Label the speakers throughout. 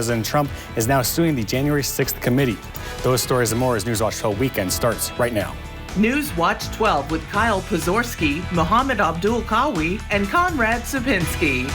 Speaker 1: President Trump is now suing the January 6th committee. Those stories and more as Newswatch 12 Weekend starts right now.
Speaker 2: Newswatch 12 with Kyle Pozorski, Mohammed Abdul Kawi, and Conrad Sapinski.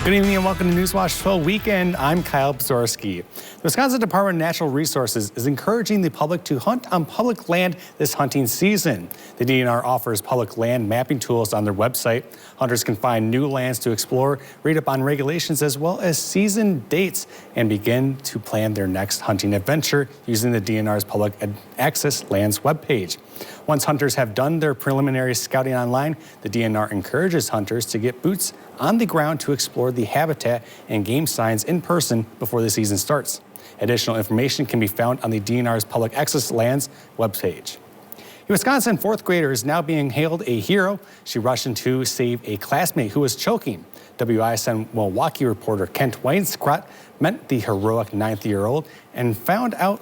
Speaker 1: Good evening and welcome to Newswatch 12 Weekend. I'm Kyle Pozorski. The Wisconsin Department of Natural Resources is encouraging the public to hunt on public land this hunting season. The DNR offers public land mapping tools on their website. Hunters can find new lands to explore, read up on regulations as well as season dates, and begin to plan their next hunting adventure using the DNR's Public Access Lands webpage. Once hunters have done their preliminary scouting online, the DNR encourages hunters to get boots on the ground to explore the habitat and game signs in person before the season starts. Additional information can be found on the DNR's Public Access Lands webpage. A Wisconsin fourth grader is now being hailed a hero. She rushed in to save a classmate who was choking. WISN Milwaukee reporter Kent Weinskrot met the heroic ninth-year-old and found out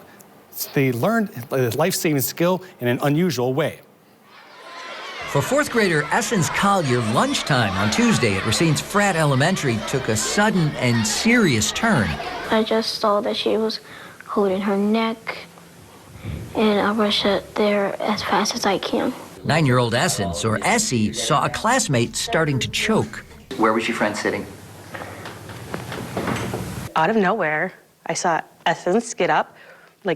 Speaker 1: they learned a life-saving skill in an unusual way.
Speaker 3: For fourth grader Essence Collier, lunchtime on Tuesday at Racine's Frat Elementary took a sudden and serious turn.
Speaker 4: I just saw that she was holding her neck, and I rushed up there as fast as I can.
Speaker 3: 9-year-old Essence, or Essie, saw a classmate starting to choke.
Speaker 5: Where was your friend sitting?
Speaker 6: Out of nowhere, I saw Essence get up,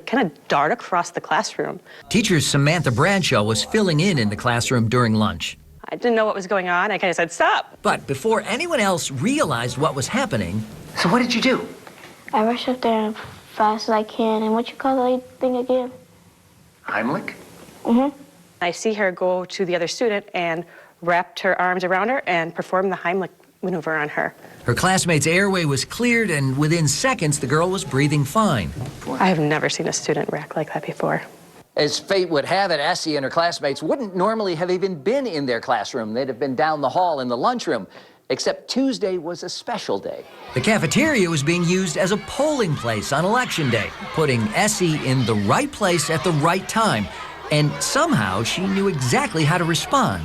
Speaker 6: kind of dart across the classroom.
Speaker 3: Teacher Samantha Bradshaw was filling in the classroom during lunch.
Speaker 6: I didn't know what was going on. I kind of said, stop.
Speaker 3: But before anyone else realized what was happening...
Speaker 5: So what did you do?
Speaker 4: I rushed up there as fast as I can, and what you call that thing again?
Speaker 5: Heimlich?
Speaker 4: Mm-hmm.
Speaker 6: I see her go to the other student and wrapped her arms around her and performed the Heimlich maneuver on her.
Speaker 3: Her classmate's airway was cleared, and within seconds, the girl was breathing fine.
Speaker 6: I have never seen a student react like that before.
Speaker 5: As fate would have it, Essie and her classmates wouldn't normally have even been in their classroom. They'd have been down the hall in the lunchroom. Except Tuesday was a special day.
Speaker 3: The cafeteria was being used as a polling place on Election Day, putting Essie in the right place at the right time. And somehow she knew exactly how to respond.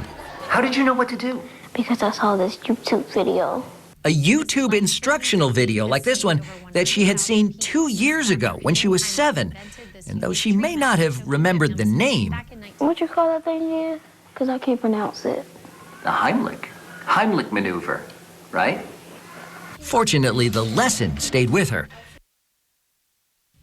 Speaker 5: How did you know what to do?
Speaker 4: Because I saw this YouTube video.
Speaker 3: A YouTube instructional video like this one that she had seen 2 years ago when she was 7. And though she may not have remembered the name...
Speaker 4: What you call that thing again? Because I can't pronounce it.
Speaker 5: The Heimlich maneuver, right?
Speaker 3: Fortunately, the lesson stayed with her.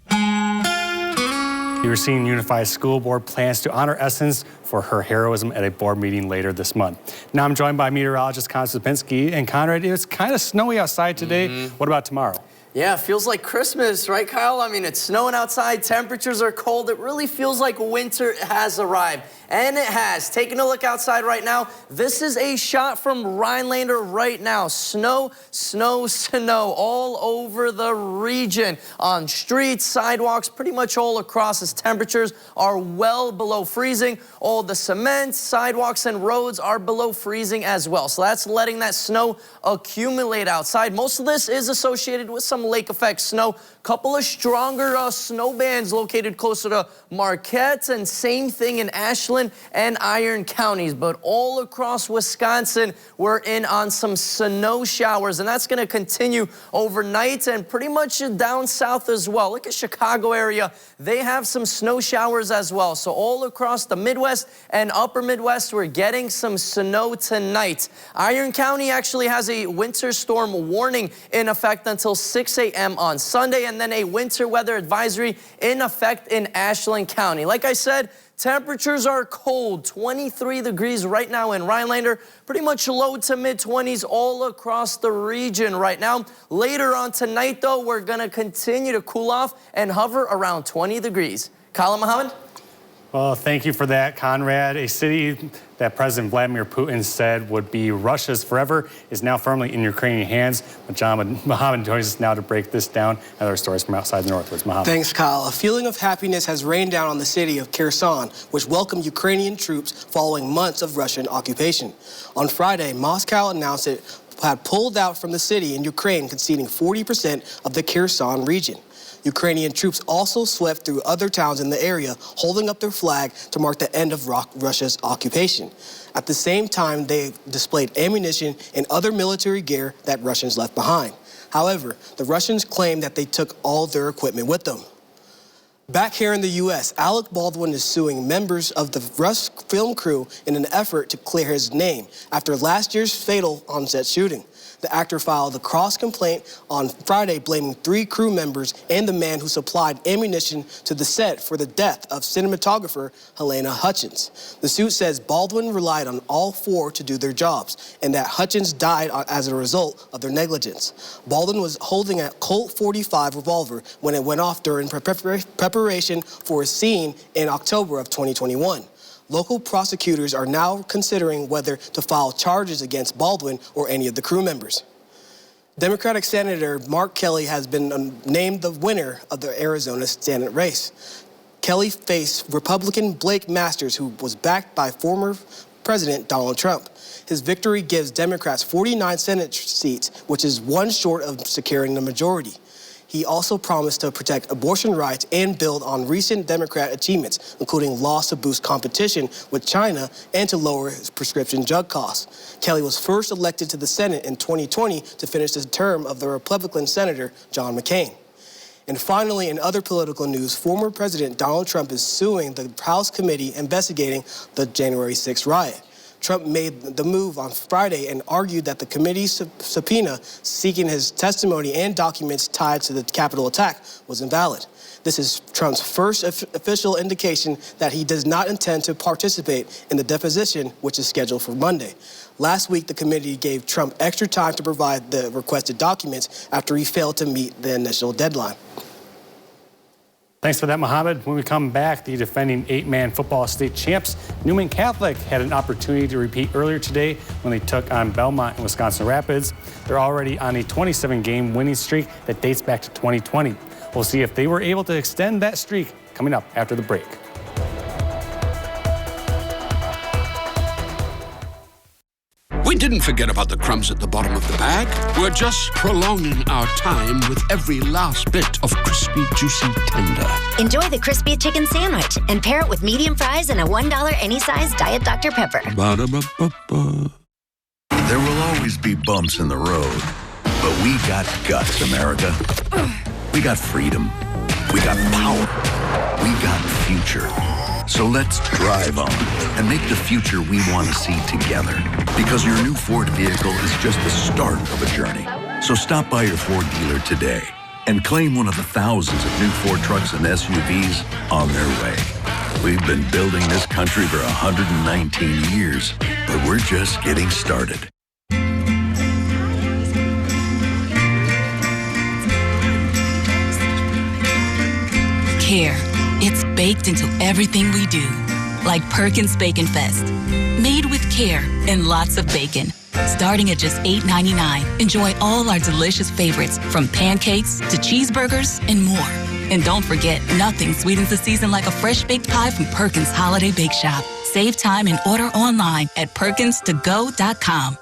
Speaker 1: The Racine Unified School Board plans to honor Essence for her heroism at a board meeting later this month. Now I'm joined by meteorologist Conrad Sapinski. And Conrad, it's kind of snowy outside today. What about tomorrow?
Speaker 7: Yeah, it feels like Christmas, right, Kyle? I mean, it's snowing outside, temperatures are cold. It really feels like winter has arrived. And it has. Taking a look outside right now, this is a shot from Rhinelander right now. Snow, snow, snow all over the region. On streets, sidewalks, pretty much all across as temperatures are well below freezing. All the cement, sidewalks, and roads are below freezing as well. So that's letting that snow accumulate outside. Most of this is associated with some lake effect snow. Couple of stronger snow bands located closer to Marquette, and same thing in Ashland and Iron counties. But all across Wisconsin, we're in on some snow showers, and that's going to continue overnight and pretty much down south as well. Look at Chicago area. They have some snow showers as well. So all across the Midwest and upper Midwest, we're getting some snow tonight. Iron County actually has a winter storm warning in effect until 6 a.m. on Sunday, and then a winter weather advisory in effect in Ashland County. Like I said, temperatures are cold, 23 degrees right now in Rhinelander, pretty much low to mid-20s all across the region right now. Later on tonight, though, we're going to continue to cool off and hover around 20 degrees. Colin Muhammad?
Speaker 1: Well, thank you for that, Conrad. A city that President Vladimir Putin said would be Russia's forever is now firmly in Ukrainian hands. But John Muhammad joins us now to break this down. And other stories from outside the Northwoods. Muhammad.
Speaker 8: Thanks, Kyle. A feeling of happiness has rained down on the city of Kherson, which welcomed Ukrainian troops following months of Russian occupation. On Friday, Moscow announced it had pulled out from the city in Ukraine, conceding 40% of the Kherson region. Ukrainian troops also swept through other towns in the area, holding up their flag to mark the end of Russia's occupation. At the same time, they displayed ammunition and other military gear that Russians left behind. However, the Russians claim that they took all their equipment with them. Back here in the U.S., Alec Baldwin is suing members of the Rush film crew in an effort to clear his name after last year's fatal on-set shooting. The actor filed a cross-complaint on Friday blaming 3 crew members and the man who supplied ammunition to the set for the death of cinematographer Helena Hutchins. The suit says Baldwin relied on all 4 to do their jobs and that Hutchins died as a result of their negligence. Baldwin was holding a Colt .45 revolver when it went off during preparation for a scene in October of 2021. Local prosecutors are now considering whether to file charges against Baldwin or any of the crew members. Democratic Senator Mark Kelly has been named the winner of the Arizona Senate race. Kelly faced Republican Blake Masters, who was backed by former President Donald Trump. His victory gives Democrats 49 Senate seats, which is 1 short of securing the majority. He also promised to protect abortion rights and build on recent Democrat achievements, including laws to boost competition with China and to lower prescription drug costs. Kelly was first elected to the Senate in 2020 to finish the term of the Republican Senator John McCain. And finally, in other political news, former President Donald Trump is suing the House committee investigating the January 6th riot. Trump made the move on Friday and argued that the committee's subpoena seeking his testimony and documents tied to the Capitol attack was invalid. This is Trump's first official indication that he does not intend to participate in the deposition, which is scheduled for Monday. Last week, the committee gave Trump extra time to provide the requested documents after he failed to meet the initial deadline.
Speaker 1: Thanks for that, Mohammed. When we come back, the defending 8-man football state champs, Newman Catholic, had an opportunity to repeat earlier today when they took on Belmont and Wisconsin Rapids. They're already on a 27-game winning streak that dates back to 2020. We'll see if they were able to extend that streak coming up after the break.
Speaker 9: We didn't forget about the crumbs at the bottom of the bag. We're just prolonging our time with every last bit of crispy, juicy tender.
Speaker 10: Enjoy the crispy chicken sandwich and pair it with medium fries and a $1 any size Diet Dr. Pepper.
Speaker 9: Ba-da-ba-ba-ba.
Speaker 11: There will always be bumps in the road, but we got guts, America. We got freedom. We got power. We got future. So let's drive on and make the future we want to see together. Because your new Ford vehicle is just the start of a journey. So stop by your Ford dealer today and claim one of the thousands of new Ford trucks and SUVs on their way. We've been building this country for 119 years, but we're just getting started.
Speaker 12: Care. It's baked into everything we do. Like Perkins Bacon Fest. Made with care and lots of bacon. Starting at just $8.99. Enjoy all our delicious favorites, from pancakes to cheeseburgers and more. And don't forget, nothing sweetens the season like a fresh baked pie from Perkins Holiday Bake Shop. Save time and order online at perkinstogo.com.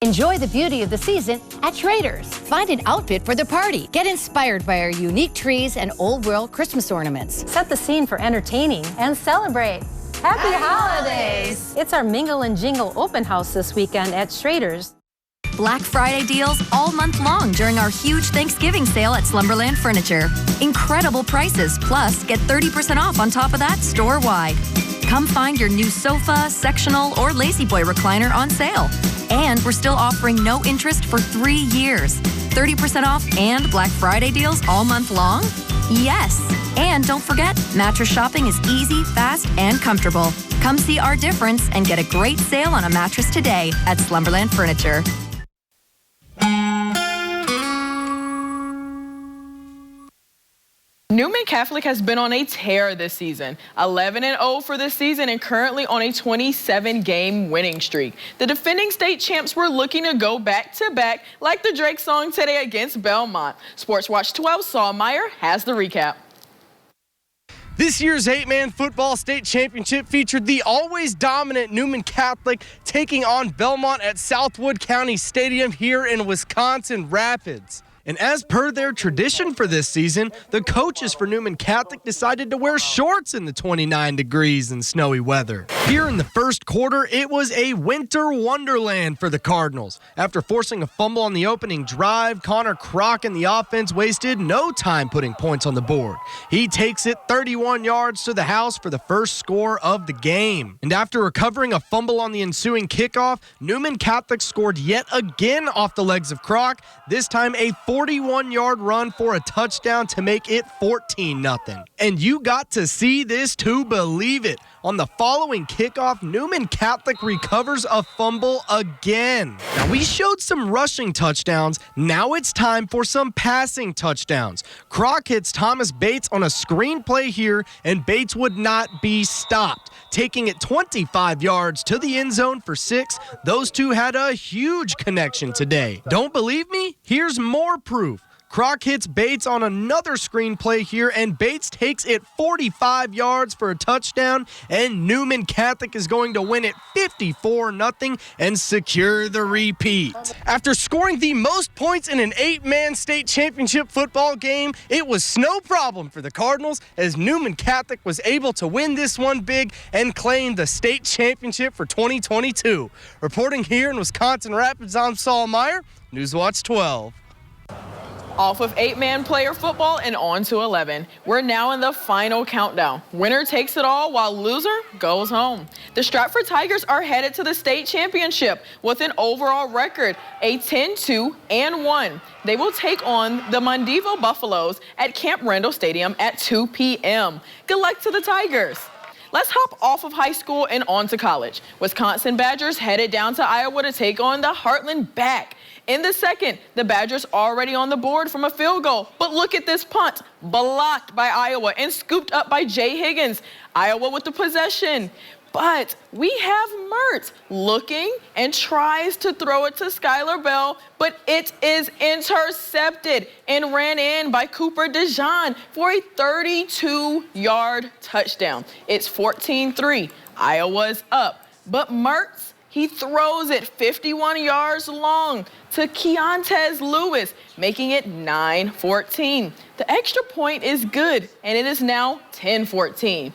Speaker 13: Enjoy the beauty of the season at Trader's. Find an outfit for the party. Get inspired by our unique trees and old world Christmas ornaments.
Speaker 14: Set the scene for entertaining and celebrate. Happy holidays! It's our Mingle and Jingle open house this weekend at Trader's.
Speaker 15: Black Friday deals all month long during our huge Thanksgiving sale at Slumberland Furniture. Incredible prices, plus get 30% off on top of that store-wide. Come find your new sofa, sectional, or Lazy Boy recliner on sale. And we're still offering no interest for 3 years. 30% off and Black Friday deals all month long? Yes. And don't forget, mattress shopping is easy, fast, and comfortable. Come see our difference and get a great sale on a mattress today at Slumberland Furniture.
Speaker 16: Newman Catholic has been on a tear this season. 11-0 for this season and currently on a 27-game winning streak. The defending state champs were looking to go back-to-back like the Drake song today against Belmont. Sports Watch 12's Saul Meyer has the recap.
Speaker 17: This year's 8-man football state championship featured the always dominant Newman Catholic taking on Belmont at Southwood County Stadium here in Wisconsin Rapids. And as per their tradition for this season, the coaches for Newman Catholic decided to wear shorts in the 29 degrees and snowy weather. Here in the first quarter, it was a winter wonderland for the Cardinals. After forcing a fumble on the opening drive, Connor Kroc and the offense wasted no time putting points on the board. He takes it 31 yards to the house for the first score of the game. And after recovering a fumble on the ensuing kickoff, Newman Catholic scored yet again off the legs of Kroc, this time a 41-yard run for a touchdown to make it 14-0. And you got to see this to believe it. On the following kickoff, Newman Catholic recovers a fumble again. Now, we showed some rushing touchdowns. Now it's time for some passing touchdowns. Kroc hits Thomas Bates on a screen play here, and Bates would not be stopped. Taking it 25 yards to the end zone for 6, those two had a huge connection today. Don't believe me? Here's more proof. Kroc hits Bates on another screen play here, and Bates takes it 45 yards for a touchdown, and Newman Catholic is going to win it 54-0 and secure the repeat. After scoring the most points in an 8-man state championship football game, it was no problem for the Cardinals as Newman Catholic was able to win this one big and claim the state championship for 2022. Reporting here in Wisconsin Rapids, I'm Saul Meyer, Newswatch 12.
Speaker 16: Off of 8-man player football and on to 11. We're now in the final countdown. Winner takes it all while loser goes home. The Stratford Tigers are headed to the state championship with an overall record, a 10-2-1. They will take on the Mondevo Buffaloes at Camp Randall Stadium at 2 p.m. Good luck to the Tigers. Let's hop off of high school and on to college. Wisconsin Badgers headed down to Iowa to take on the Heartland back. In the second, the Badgers already on the board from a field goal. But look at this punt, blocked by Iowa and scooped up by Jay Higgins. Iowa with the possession. But we have Mertz looking and tries to throw it to Skylar Bell, but it is intercepted and ran in by Cooper DeJean for a 32-yard touchdown. It's 14-3. Iowa's up. But Mertz, he throws it 51 yards long to Keontez Lewis, making it 9-14. The extra point is good, and it is now 10-14.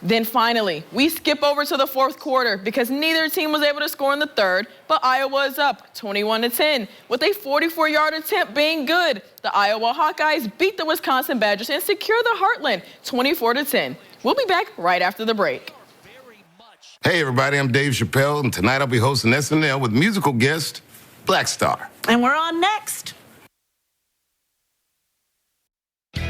Speaker 16: Then finally, we skip over to the fourth quarter because neither team was able to score in the third, but Iowa is up 21-10 with a 44-yard attempt being good. The Iowa Hawkeyes beat the Wisconsin Badgers and secure the Heartland 24-10. We'll be back right after the break.
Speaker 18: Hey everybody, I'm Dave Chappelle, and tonight I'll be hosting SNL with musical guest Black Star.
Speaker 19: And we're on next.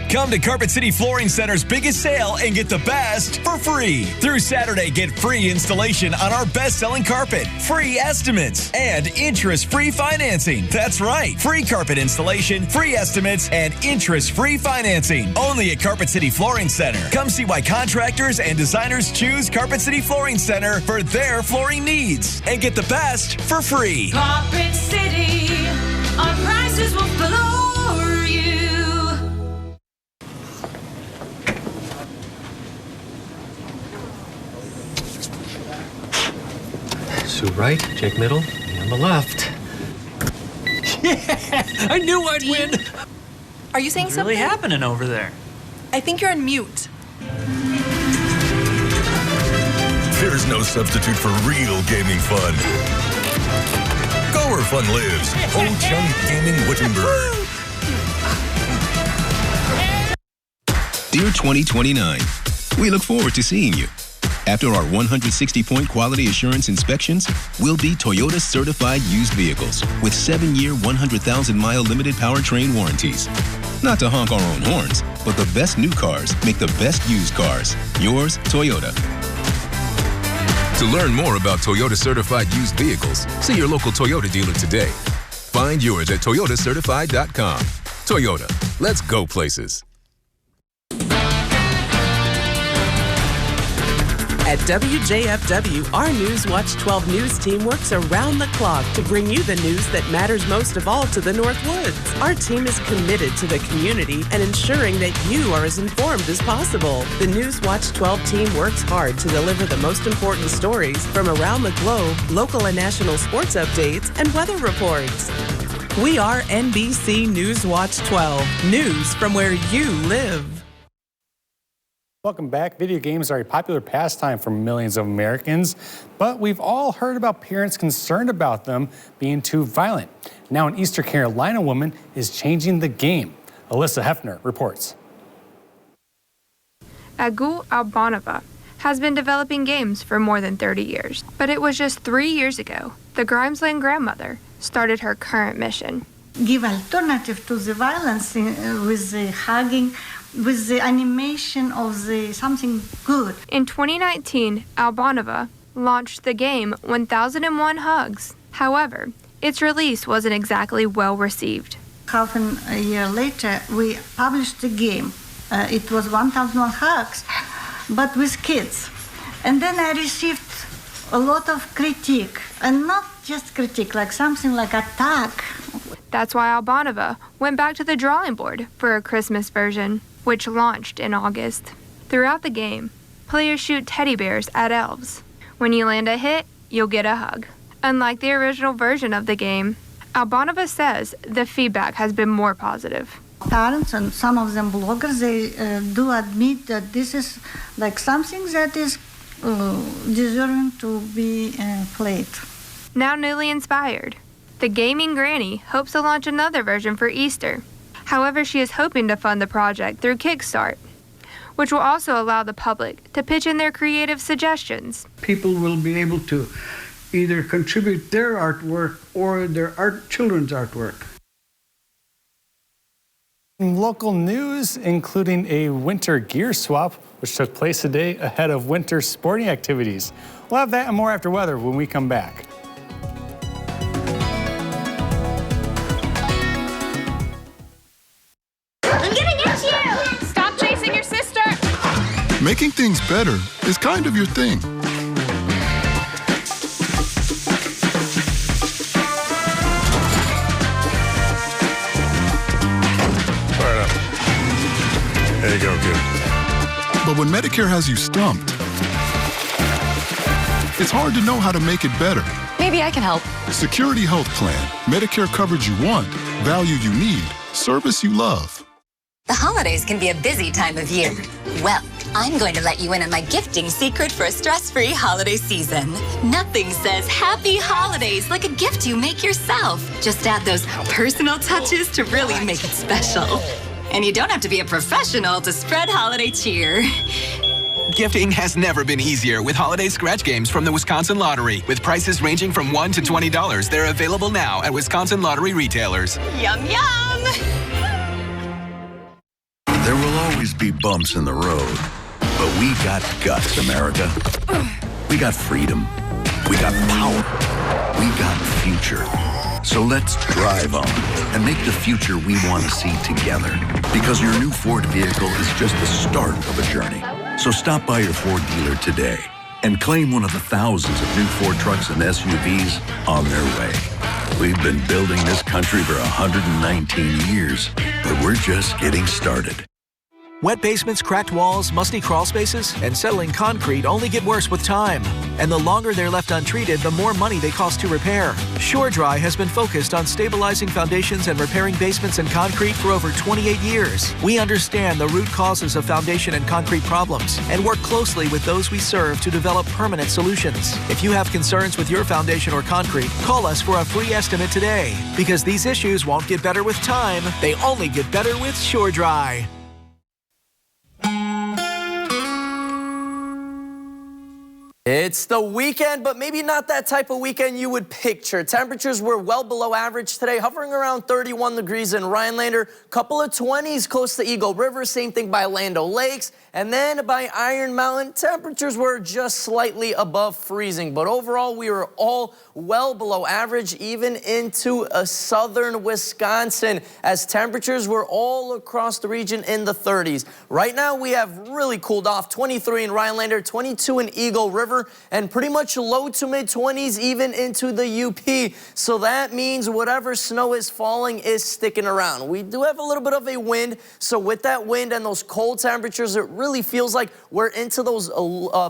Speaker 20: Come to Carpet City Flooring Center's biggest sale and get the best for free. Through Saturday, get free installation on our best-selling carpet, free estimates, and interest-free financing. That's right, free carpet installation, free estimates, and interest-free financing. Only at Carpet City Flooring Center. Come see why contractors and designers choose Carpet City Flooring Center for their flooring needs. And get the best for free.
Speaker 19: Carpet City, our prices will floor you.
Speaker 21: Sue right, Jake middle, me on the left. Yeah, I knew I'd win.
Speaker 22: Are you saying
Speaker 21: What's
Speaker 22: something?
Speaker 21: really happening over there?
Speaker 22: I think you're on mute.
Speaker 23: There's no substitute for real gaming fun. Go where fun lives. Old Chung Gaming Wittenberg.
Speaker 24: Dear 2029, we look forward to seeing you. After our 160-point quality assurance inspections, we'll be Toyota certified used vehicles with 7-year, 100,000-mile limited powertrain warranties. Not to honk our own horns, but the best new cars make the best used cars. Yours, Toyota.
Speaker 23: To learn more about Toyota certified used vehicles, see your local Toyota dealer today. Find yours at toyotacertified.com. Toyota, let's go places.
Speaker 2: At WJFW, our Newswatch 12 News team works around the clock to bring you the news that matters most of all to the Northwoods. Our team is committed to the community and ensuring that you are as informed as possible. The Newswatch 12 team works hard to deliver the most important stories from around the globe, local and national sports updates, and weather reports. We are NBC News Watch 12, news from where you live.
Speaker 1: Welcome back. Video games are a popular pastime for millions of Americans, but we've all heard about parents concerned about them being too violent. Now an Eastern Carolina woman is changing the game. Alyssa Hefner reports.
Speaker 3: Agu Albanova has been developing games for more than 30 years, but it was just 3 years ago the Grimesland grandmother started her current mission.
Speaker 4: Give alternative to the violence with the hugging, with the animation of the something good.
Speaker 3: In 2019, Albanova launched the game 1001 Hugs. However, its release wasn't exactly well received.
Speaker 4: Half a year later, we published the game. It was 1001 Hugs, but with kids. And then I received a lot of critique, and not just critique, like something like attack.
Speaker 3: That's why Albanova went back to the drawing board for a Christmas version, which launched in August. Throughout the game, players shoot teddy bears at elves. When you land a hit, you'll get a hug. Unlike the original version of the game, Albanova says the feedback has been more positive.
Speaker 4: Parents and some of them bloggers, they do admit that this is like something that is deserving to be played.
Speaker 3: Now newly inspired, the gaming granny hopes to launch another version for Easter. However, she is hoping to fund the project through Kickstart, which will also allow the public to pitch in their creative suggestions.
Speaker 5: People will be able to either contribute their artwork or their children's artwork.
Speaker 1: Local news, including a winter gear swap, which took place today ahead of winter sporting activities. We'll have that and more after weather when we come back.
Speaker 19: I'm gonna get you! Stop chasing your sister!
Speaker 6: Making things better is kind of your thing.
Speaker 25: Fire it up. There you go, kid.
Speaker 6: But when Medicare has you stumped, it's hard to know how to make it better.
Speaker 15: Maybe I can help.
Speaker 6: Security Health Plan. Medicare coverage you want, value you need, service you love.
Speaker 26: The holidays can be a busy time of year. Well, I'm going to let you in on my gifting secret for a stress-free holiday season. Nothing says happy holidays like a gift you make yourself. Just add those personal touches to really make it special. And you don't have to be a professional to spread holiday cheer.
Speaker 27: Gifting has never been easier with holiday scratch games from the Wisconsin Lottery. With prices ranging from $1 to $20, they're available now at Wisconsin Lottery retailers.
Speaker 26: Yum, yum!
Speaker 11: There will always be bumps in the road, but we got guts, America. We got freedom. We got power. We got future. So let's drive on and make the future we want to see together. Because your new Ford vehicle is just the start of a journey. So stop by your Ford dealer today and claim one of the thousands of new Ford trucks and SUVs on their way. We've been building this country for 119 years, but we're just getting started.
Speaker 28: Wet basements, cracked walls, musty crawl spaces, and settling concrete only get worse with time. And the longer they're left untreated, the more money they cost to repair. SureDry has been focused on stabilizing foundations and repairing basements and concrete for over 28 years. We understand the root causes of foundation and concrete problems and work closely with those we serve to develop permanent solutions. If you have concerns with your foundation or concrete, call us for a free estimate today. Because these issues won't get better with time, they only get better with SureDry.
Speaker 7: It's the weekend, but maybe not that type of weekend you would picture. Temperatures were well below average today, hovering around 31 degrees in Rhinelander, couple of 20s close to Eagle River, same thing by Land O'Lakes, and then by Iron Mountain, temperatures were just slightly above freezing. But overall, we were all well below average, even into southern Wisconsin, as temperatures were all across the region in the 30s. Right now, we have really cooled off, 23 in Rhinelander, 22 in Eagle River, River, and pretty much low to mid-20s even into the UP. So that means whatever snow is falling is sticking around. We do have a little bit of a wind, so with that wind and those cold temperatures, it really feels like we're into those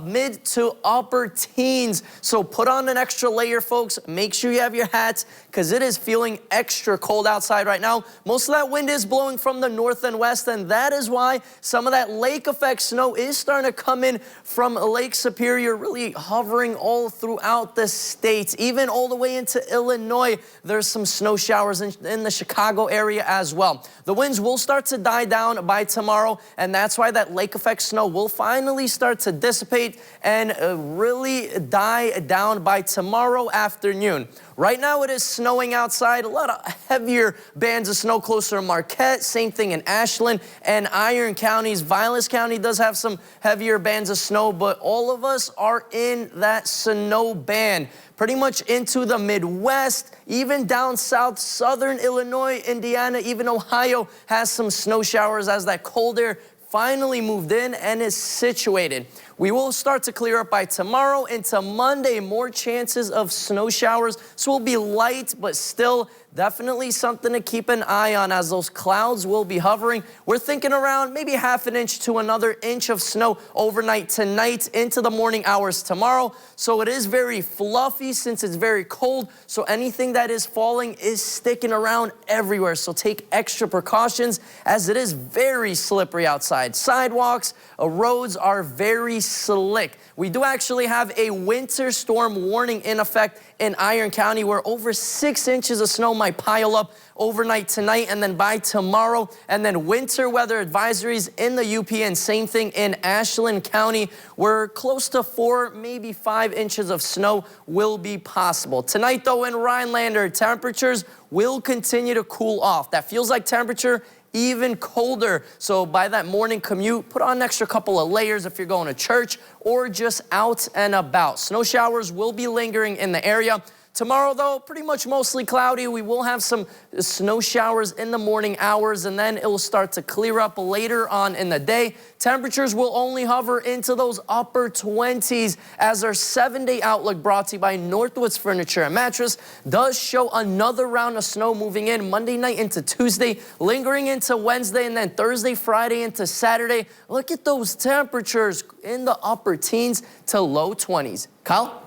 Speaker 7: mid to upper teens. So put on an extra layer, folks. Make sure you have your hats, because it is feeling extra cold outside right now. Most of that wind is blowing from the north and west, and that is why some of that lake effect snow is starting to come in from Lake Superior, really hovering all throughout the state, even all the way into Illinois. There's some snow showers in the Chicago area as well. The winds will start to die down by tomorrow, and that's why that lake effect snow will finally start to dissipate and really die down by tomorrow afternoon. Right now it is snowing outside, a lot of heavier bands of snow closer to Marquette, same thing in Ashland and Iron counties. Vilas County does have some heavier bands of snow, but all of us are in that snow band. Pretty much into the Midwest, even down south, southern Illinois, Indiana, even Ohio has some snow showers as that cold air finally moved in and is situated. We will start to clear up by tomorrow into Monday. More chances of snow showers. So we'll be light, but still definitely something to keep an eye on as those clouds will be hovering. We're thinking around maybe ½ an inch to another inch of snow overnight tonight into the morning hours tomorrow. So it is very fluffy since it's very cold. So anything that is falling is sticking around everywhere. So take extra precautions as it is very slippery outside. Sidewalks, roads are very slick. We do actually have a winter storm warning in effect in Iron County, where over 6 inches of snow might pile up overnight tonight and then by tomorrow. And then winter weather advisories in the UP, and same thing in Ashland County, where close to 4, maybe 5 inches of snow will be possible. Tonight, though, in Rhinelander, temperatures will continue to cool off. That feels like temperature even colder. So by that morning commute, put on an extra couple of layers if you're going to church or just out and about. Snow showers will be lingering in the area. Tomorrow, though, pretty much mostly cloudy. We will have some snow showers in the morning hours, and then it will start to clear up later on in the day. Temperatures will only hover into those upper 20s as our 7-day outlook, brought to you by Northwoods Furniture and Mattress, does show another round of snow moving in Monday night into Tuesday, lingering into Wednesday, and then Thursday, Friday into Saturday. Look at those temperatures in the upper teens to low 20s. Kyle?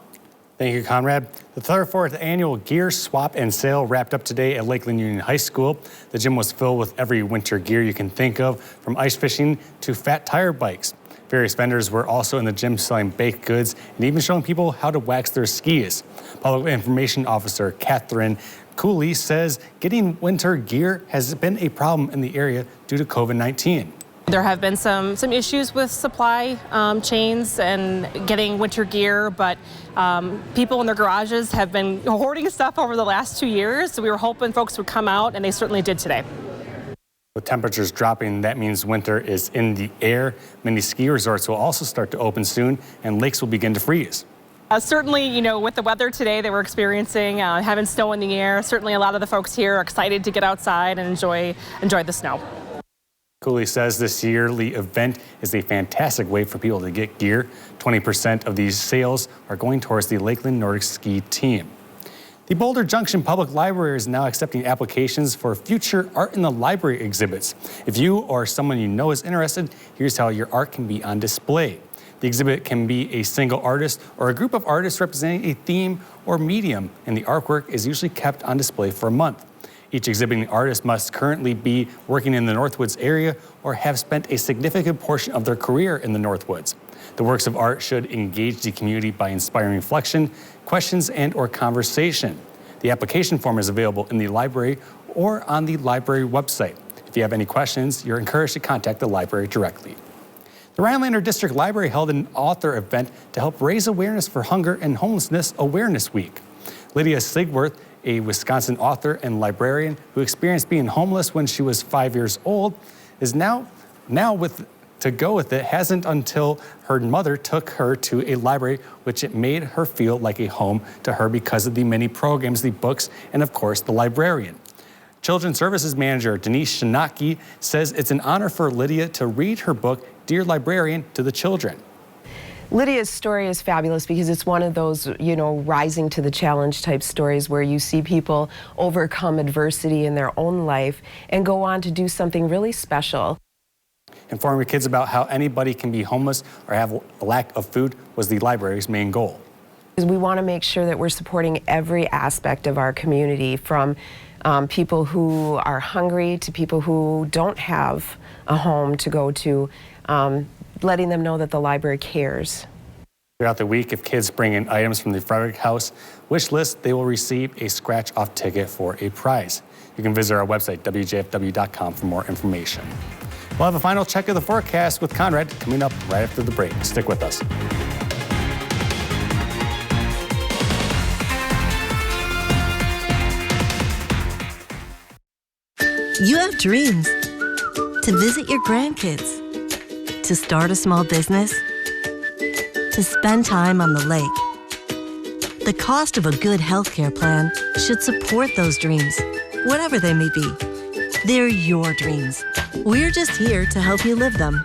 Speaker 1: Thank you, Conrad. The 34th annual Gear Swap and Sale wrapped up today at Lakeland Union High School. The gym was filled with every winter gear you can think of, from ice fishing to fat tire bikes. Various vendors were also in the gym selling baked goods and even showing people how to wax their skis. Public Information Officer Catherine Cooley says getting winter gear has been a problem in the area due to COVID-19.
Speaker 8: There have been some issues with supply chains and getting winter gear, but people in their garages have been hoarding stuff over the last 2 years. So we were hoping folks would come out, and they certainly did today.
Speaker 1: With temperatures dropping, that means winter is in the air. Many ski resorts will also start to open soon, and lakes will begin to freeze.
Speaker 8: Certainly, you know, with the weather today that we're experiencing, having snow in the air, certainly a lot of the folks here are excited to get outside and enjoy the snow.
Speaker 1: Cooley says this yearly event is a fantastic way for people to get gear. 20% of these sales are going towards the Lakeland Nordic Ski team. The Boulder Junction Public Library is now accepting applications for future Art in the Library exhibits. If you or someone you know is interested, here's how your art can be on display. The exhibit can be a single artist or a group of artists representing a theme or medium, and the artwork is usually kept on display for a month. Each exhibiting artist must currently be working in the Northwoods area or have spent a significant portion of their career in the Northwoods. The works of art should engage the community by inspiring reflection, questions, and/or conversation. The application form is available in the library or on the library website. If you have any questions, you're encouraged to contact the library directly. The Rhinelander District Library held an author event to help raise awareness for Hunger and Homelessness Awareness Week. Lydia Sigworth, a Wisconsin author and librarian who experienced being homeless when she was 5 years old, is now to go with it hasn't until her mother took her to a library, which it made her feel like a home to her because of the many programs, the books, and of course the librarian. Children's Services Manager Denise Shinaki says it's an honor for Lydia to read her book, Dear Librarian, to the children.
Speaker 9: Lydia's story is fabulous because it's one of those, rising to the challenge type stories where you see people overcome adversity in their own life and go on to do something really special.
Speaker 1: Informing kids about how anybody can be homeless or have a lack of food was the library's main goal.
Speaker 9: We want to make sure that we're supporting every aspect of our community, from people who are hungry to people who don't have a home to go to, letting them know that the library cares.
Speaker 1: Throughout the week, if kids bring in items from the Frederick House wish list, they will receive a scratch-off ticket for a prize. You can visit our website, WJFW.com, for more information. We'll have a final check of the forecast with Conrad coming up right after the break. Stick with us.
Speaker 10: You have dreams to visit your grandkids, to start a small business, to spend time on the lake. The cost of a good healthcare plan should support those dreams, whatever they may be. They're your dreams. We're just here to help you live them.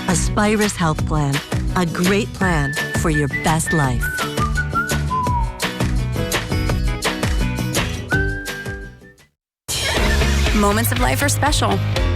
Speaker 10: Aspirus Health Plan, a great plan for your best life.
Speaker 12: Moments of life are special,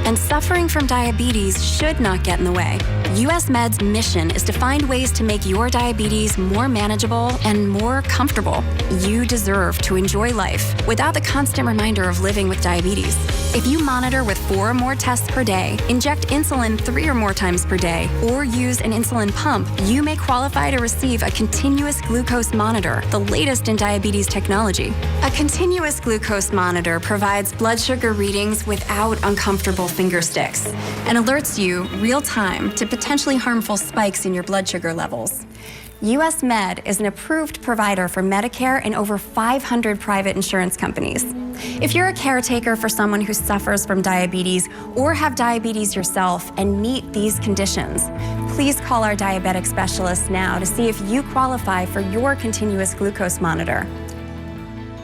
Speaker 12: and suffering from diabetes should not get in the way. US Med's mission is to find ways to make your diabetes more manageable and more comfortable. You deserve to enjoy life without the constant reminder of living with diabetes. If you monitor with 4 or more tests per day, inject insulin 3 or more times per day, or use an insulin pump, you may qualify to receive a continuous glucose monitor, the latest in diabetes technology. A continuous glucose monitor provides blood sugar readings without uncomfortable finger sticks and alerts you real time to potentially harmful spikes in your blood sugar levels. US Med is an approved provider for Medicare and over 500 private insurance companies. If you're a caretaker for someone who suffers from diabetes or have diabetes yourself and meet these conditions, please call our diabetic specialist now to see if you qualify for your continuous glucose monitor.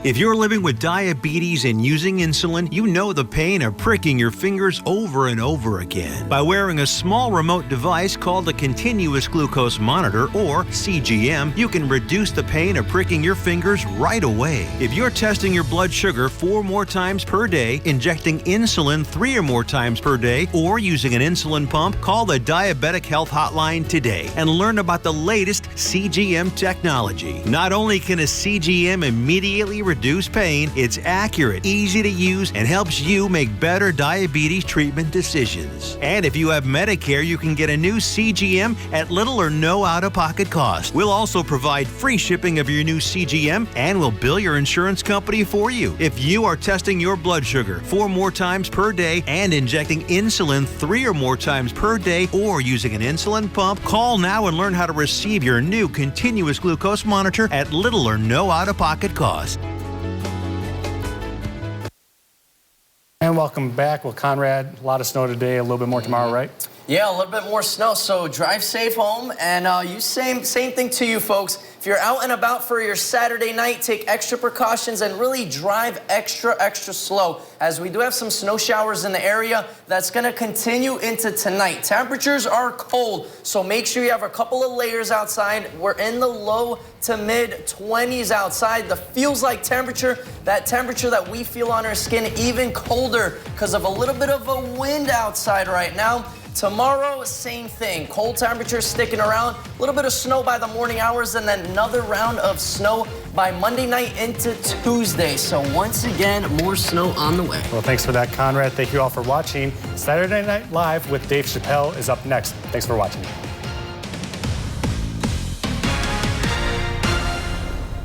Speaker 13: If you're living with diabetes and using insulin, you know the pain of pricking your fingers over and over again. By wearing a small remote device called a continuous glucose monitor, or CGM, you can reduce the pain of pricking your fingers right away. If you're testing your blood sugar 4 more times per day, injecting insulin 3 or more times per day, or using an insulin pump, call the Diabetic Health Hotline today and learn about the latest CGM technology. Not only can a CGM immediately reduce pain, it's accurate, easy to use, and helps you make better diabetes treatment decisions. And if you have Medicare, you can get a new CGM at little or no out-of-pocket cost. We'll also provide free shipping of your new CGM, and we'll bill your insurance company for you. If you are testing your blood sugar 4 more times per day and injecting insulin 3 or more times per day, or using an insulin pump, call now and learn how to receive your new continuous glucose monitor at little or no out-of-pocket cost.
Speaker 1: And welcome back. Well, Conrad, a lot of snow today, a little bit more tomorrow, right?
Speaker 7: Yeah, a little bit more snow, so drive safe home. And same thing to you folks. If you're out and about for your Saturday night, take extra precautions and really drive extra slow, as we do have some snow showers in the area that's going to continue into tonight. Temperatures are cold, so make sure you have a couple of layers outside. We're in the low to mid 20s outside. The feels like temperature, that temperature that we feel on our skin, even colder because of a little bit of a wind outside right now. Tomorrow, same thing. Cold temperatures sticking around. A little bit of snow by the morning hours, and then another round of snow by Monday night into Tuesday. So once again, more snow on the way.
Speaker 1: Well, thanks for that, Conrad. Thank you all for watching. Saturday Night Live with Dave Chappelle is up next. Thanks for watching.